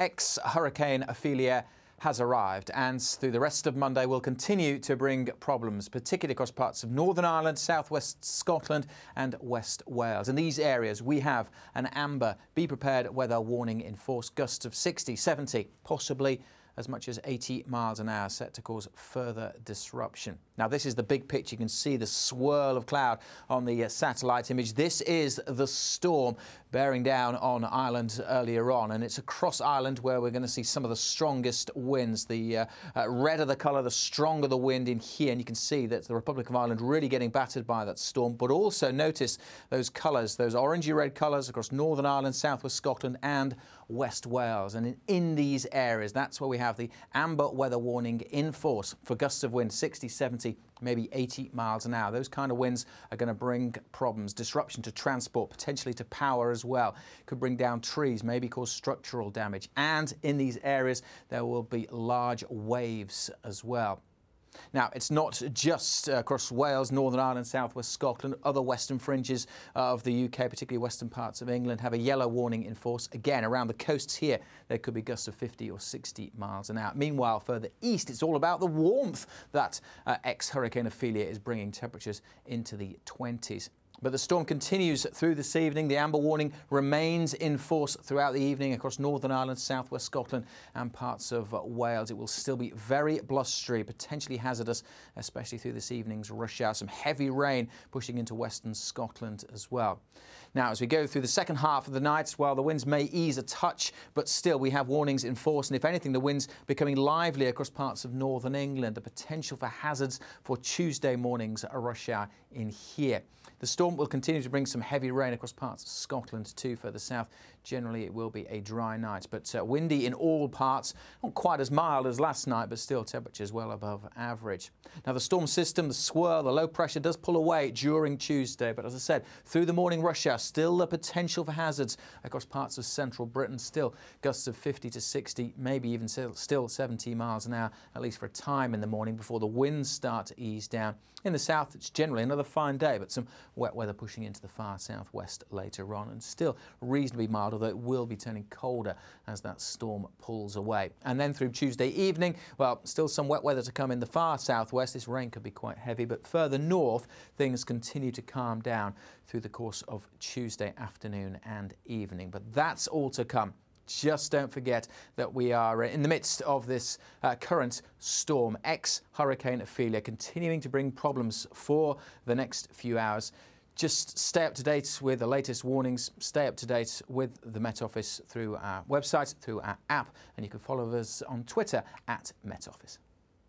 Ex-Hurricane Ophelia has arrived, and through the rest of Monday will continue to bring problems, particularly across parts of Northern Ireland, southwest Scotland and West Wales. In these areas we have an amber be prepared weather warning in force, gusts of 60, 70, possibly as much as 80 miles an hour set to cause further disruption. Now this is the big picture. You can see the swirl of cloud on the satellite image. This is the storm bearing down on Ireland earlier on, and it's across Ireland where we're going to see some of the strongest winds. The redder the colour, the stronger the wind in here, and you can see that the Republic of Ireland really getting battered by that storm. But also notice those colours, those orangey red colours across Northern Ireland, southwest Scotland and West Wales. And in these areas, that's where we have the amber weather warning in force for gusts of wind 60, 70, maybe 80 miles an hour. Those kind of winds are going to bring problems, disruption to transport, potentially to power as well. Could bring down trees, maybe cause structural damage. And in these areas, there will be large waves as well. Now, it's not just across Wales, Northern Ireland, southwest Scotland. Other western fringes of the UK, particularly western parts of England, have a yellow warning in force. Again, around the coasts here, there could be gusts of 50 or 60 miles an hour. Meanwhile, further east, it's all about the warmth that ex-Hurricane Ophelia is bringing temperatures into the 20s. But the storm continues through this evening. The amber warning remains in force throughout the evening across Northern Ireland, southwest Scotland and parts of Wales. It will still be very blustery, potentially hazardous, especially through this evening's rush hour. Some heavy rain pushing into western Scotland as well. Now, as we go through the second half of the night, well, the winds may ease a touch, but still we have warnings in force. And if anything, the winds becoming lively across parts of northern England. The potential for hazards for Tuesday morning's rush hour in here. The storm will continue to bring some heavy rain across parts of Scotland too, further south. Generally, it will be a dry night, but windy in all parts. Not quite as mild as last night, but still temperatures well above average. Now, the storm system, the swirl, the low pressure does pull away during Tuesday, but as I said, through the morning rush hour, still the potential for hazards across parts of central Britain. Still gusts of 50 to 60, maybe even still 70 miles an hour, at least for a time in the morning before the winds start to ease down. In the south, it's generally another fine day, but some wet weather pushing into the far southwest later on, and still reasonably mild, although it will be turning colder as that storm pulls away. And then through Tuesday evening, well, still some wet weather to come in the far southwest. This rain could be quite heavy, but further north, things continue to calm down through the course of Tuesday afternoon and evening. But that's all to come. Just don't forget that we are in the midst of this current storm, ex-Hurricane Ophelia, continuing to bring problems for the next few hours. Just stay up to date with the latest warnings, stay up to date with the Met Office through our website, through our app, and you can follow us on Twitter @Met Office.